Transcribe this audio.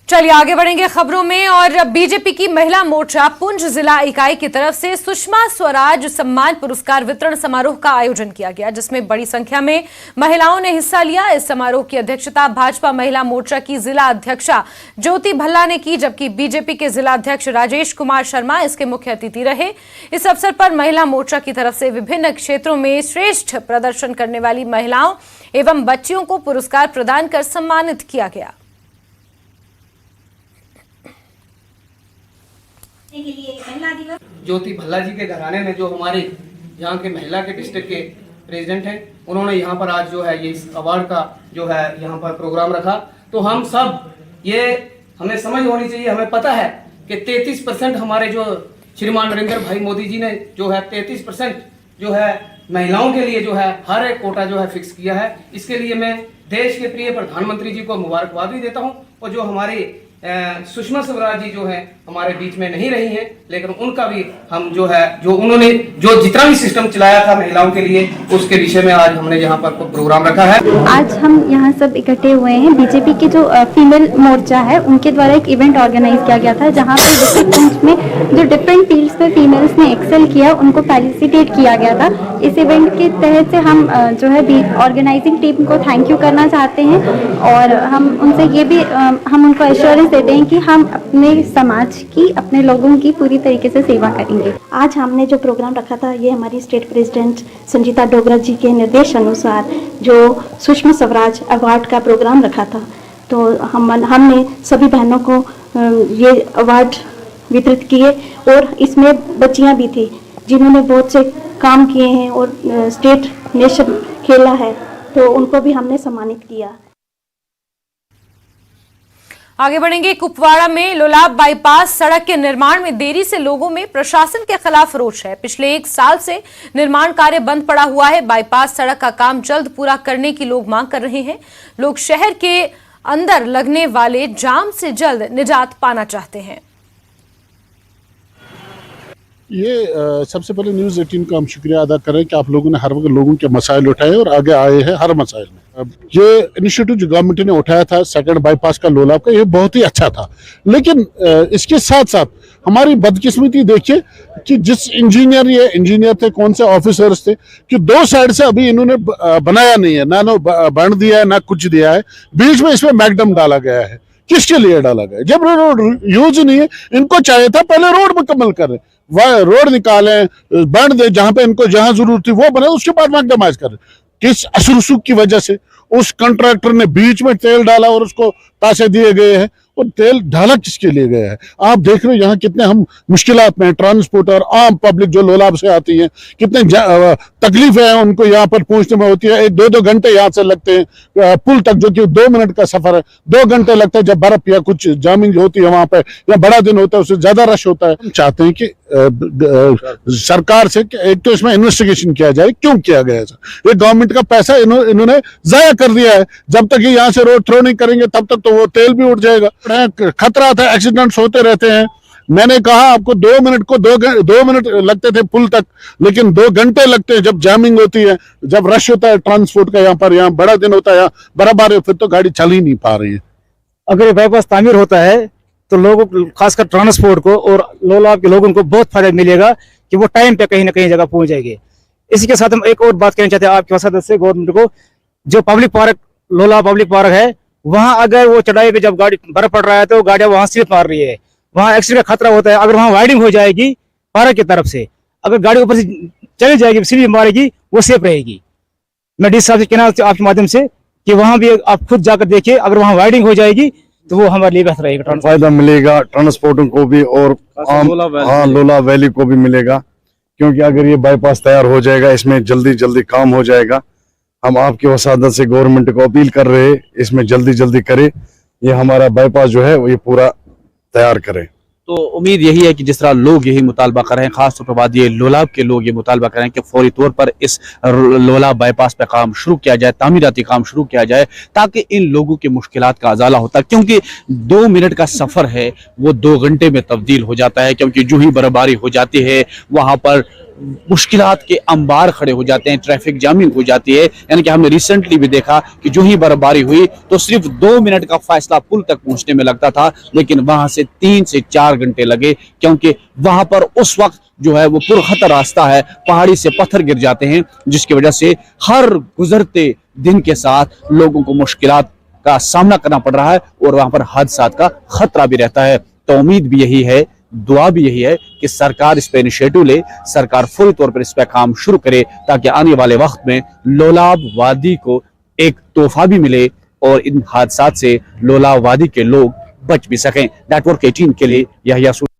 चलिए आगे बढ़ेंगे खबरों में। और बीजेपी की महिला मोर्चा पुंछ जिला इकाई की तरफ से सुषमा स्वराज सम्मान पुरस्कार वितरण समारोह का आयोजन किया गया, जिसमें बड़ी संख्या में महिलाओं ने हिस्सा लिया। इस समारोह की अध्यक्षता भाजपा महिला मोर्चा की जिला अध्यक्षा ज्योति भल्ला ने की, जबकि बीजेपी के जिला अध्यक्ष राजेश कुमार शर्मा इसके मुख्य अतिथि रहे। इस अवसर पर महिला मोर्चा की तरफ से विभिन्न क्षेत्रों में श्रेष्ठ प्रदर्शन करने वाली महिलाओं एवं बच्चियों को पुरस्कार प्रदान कर सम्मानित किया गया। ज्योति भल्ला जी के घराने में जो हमारे यहाँ के महिला के डिस्ट्रिक्ट के प्रेसिडेंट हैं, उन्होंने यहाँ पर आज जो है ये इस अवार्ड का जो है यहाँ पर प्रोग्राम रखा। तो हम सब ये हमें समझ होनी चाहिए, हमें पता है कि 33% हमारे जो श्रीमान नरेंद्र भाई मोदी जी ने जो है 33% जो है महिलाओं के लिए जो है हर एक कोटा जो है फिक्स किया है। इसके लिए मैं देश के प्रिय प्रधानमंत्री जी को मुबारकबाद भी देता हूँ। और जो हमारे सुषमा स्वराज जी जो है हमारे बीच में नहीं रही हैं, लेकिन उनका भी हम जो है जो उन्होंने जो जितना भी सिस्टम चलाया था महिलाओं के लिए, उसके विषय में आज हमने यहाँ पर प्रोग्राम रखा है। आज हम यहाँ सब इकट्ठे हुए हैं। बीजेपी की जो फीमेल मोर्चा है उनके द्वारा एक इवेंट ऑर्गेनाइज किया गया था, जहाँ पर डिस्ट्रिक्ट में जो डिफरेंट फील्ड्स पे फीमेल्स ने एक्सेल किया उनको फेलिसिटेट किया गया था। इस इवेंट के तहत से हम जो है ऑर्गेनाइजिंग टीम को थैंक यू करना चाहते हैं और हम उनसे ये भी हम उनको एश्योरेंस देते हैं कि हम अपने समाज की, अपने लोगों की पूरी तरीके से सेवा करेंगे। आज हमने जो प्रोग्राम रखा था, ये हमारी स्टेट प्रेसिडेंट संजीता डोगरा जी के निर्देश अनुसार जो सुषमा स्वराज अवार्ड का प्रोग्राम रखा था, तो हमने सभी बहनों को ये अवार्ड वितरित किए और इसमें बच्चियां भी थी जिन्होंने बहुत से काम किए हैं और स्टेट नेशन खेला है, तो उनको भी हमने सम्मानित किया। आगे बढ़ेंगे। कुपवाड़ा में लोलाब बाईपास सड़क के निर्माण में देरी से लोगों में प्रशासन के खिलाफ रोष है। पिछले 1 साल से निर्माण कार्य बंद पड़ा हुआ है। बाईपास सड़क का काम जल्द पूरा करने की लोग मांग कर रहे हैं। लोग शहर के अंदर लगने वाले जाम से जल्द निजात पाना चाहते हैं। ये सबसे पहले न्यूज़ 18 का हम शुक्रिया अदा करें कि आप लोगों ने हर वक्त लोगों के मसाइल उठाए और आगे आए हैं हर मसाइल में। ये इनिशिएटिव जो गवर्नमेंट ने उठाया था सेकंड बाईपास का लोलाब का, ये बहुत ही अच्छा था, लेकिन इसके साथ साथ हमारी बदकिस्मती देखिए कि जिस इंजीनियर थे, कौन से ऑफिसर्स थे कि 2 साइड से अभी इन्होंने बनाया नहीं है, ना बंद दिया है ना कुछ दिया है। बीच में इसमें मैकडम डाला गया है। किसके लिए डाला गया? जब रोड यूज नहीं है, इनको चाहिए था पहले रोड मुकम्मल करें, रोड निकालें, बंद दे, जहां पे इनको जहां जरूरत थी वो बने, उसके बाद मैकडमाइज करें। किस असुरसुख की वजह से उस कॉन्ट्रैक्टर ने बीच में तेल डाला और उसको पैसे दिए गए हैं, और तेल डाला किसके लिए गया है? आप देख रहे हो यहाँ कितने हम मुश्किलात में, ट्रांसपोर्टर आम पब्लिक जो लोलाब से आती है, कितने तकलीफें हैं उनको यहाँ पर पहुंचने में होती है। 1-2 घंटे यहाँ से लगते हैं पुल तक, जो कि 2 मिनट का सफर है, 2 घंटे लगते हैं। जब बर्फ या कुछ जामिंग होती है वहां पे या बड़ा दिन होता है, उससे ज्यादा रश होता है। हम चाहते हैं कि सरकार से एक तो इसमें इन्वेस्टिगेशन किया जाए, क्यों किया गया ऐसा। ये गवर्नमेंट का पैसा इन्होंने जाया कर दिया है। जब तक ये यहाँ से रोड थ्रो नहीं करेंगे तब तक तो वो तेल भी उठ जाएगा। खतरा था, एक्सीडेंट्स होते रहते हैं। मैंने कहा आपको 2 मिनट लगते थे पुल तक, लेकिन 2 घंटे लगते हैं जब जैमिंग होती है, जब रश होता है ट्रांसपोर्ट का। यहाँ बड़ा दिन होता है, बर्फबारी, फिर तो गाड़ी चल ही नहीं पा रही है। अगर ये बाईपास तामीर होता है तो लोगों को, खासकर ट्रांसपोर्ट को और लोलाब के लोगों को बहुत फायदा मिलेगा कि वो टाइम पे कहीं ना कहीं जगह पहुंच जाएंगे। इसी के साथ हम एक और बात कहना चाहते हैं आपके वसादत से गवर्नमेंट को, जो public park, Lolab public park है, वहां अगर वो चढ़ाई पे जब गाड़ी बर्फ पड़ रहा है तो गाड़ियां वहां स्लिप मार रही है, वहां एक्सीडेंट का खतरा होता है। अगर वहां वाइडिंग हो जाएगी पार्क की तरफ से, अगर गाड़ी ऊपर से चली जाएगी, स्लिप मारेगी, वो सेफ रहेगी। मैं डी साहब से कहना आपके माध्यम से कि वहां भी आप खुद जाकर देखिए, अगर वहां वाइडिंग हो जाएगी तो वो हमारे लिए बेहतर रहेगा। फायदा मिलेगा ट्रांसपोर्टरों को भी और लोलाब वैली को भी मिलेगा, क्योंकि अगर ये बाईपास तैयार हो जाएगा, इसमें जल्दी काम हो जाएगा। हम आपकी वसादत से गवर्नमेंट को अपील कर रहे हैं, इसमें जल्दी करे, ये हमारा बाईपास जो है वो ये पूरा तैयार करें। तो उम्मीद यही है कि जिस तरह लोग यही मुतालबा कर रहे हैं, खासतौर पर बाद ये लोलाब के लोग ये मुतालबा कर रहे हैं कि फौरी तौर पर इस लोलाब बाईपास पे काम शुरू किया जाए, तामीराती काम शुरू किया जाए, ताकि इन लोगों की मुश्किलात का अजाला होता है। क्योंकि 2 मिनट का सफ़र है वो 2 घंटे में तब्दील हो जाता है, क्योंकि जो ही बर्फबारी हो जाती है वहाँ पर मुश्किलात के अंबार खड़े हो जाते हैं, ट्रैफिक जामिंग हो जाती है। यानी कि हमने रिसेंटली भी देखा कि जो ही बर्फबारी हुई तो सिर्फ 2 मिनट का फासला पुल तक पहुंचने में लगता था, लेकिन वहां से 3 से 4 घंटे लगे, क्योंकि वहां पर उस वक्त जो है वो पुरखतर रास्ता है, पहाड़ी से पत्थर गिर जाते हैं, जिसकी वजह से हर गुजरते दिन के साथ लोगों को मुश्किलात का सामना करना पड़ रहा है और वहां पर हादसात का खतरा भी रहता है। तो उम्मीद भी यही है, दुआ भी यही है कि सरकार इस पे इनिशिएटिव ले, सरकार फौरी तौर पर इस पे काम शुरू करे, ताकि आने वाले वक्त में लोलाब वादी को एक तोहफा भी मिले और इन हादसात से लोलाब वादी के लोग बच भी सकें। नेटवर्क 18 के लिए यहिया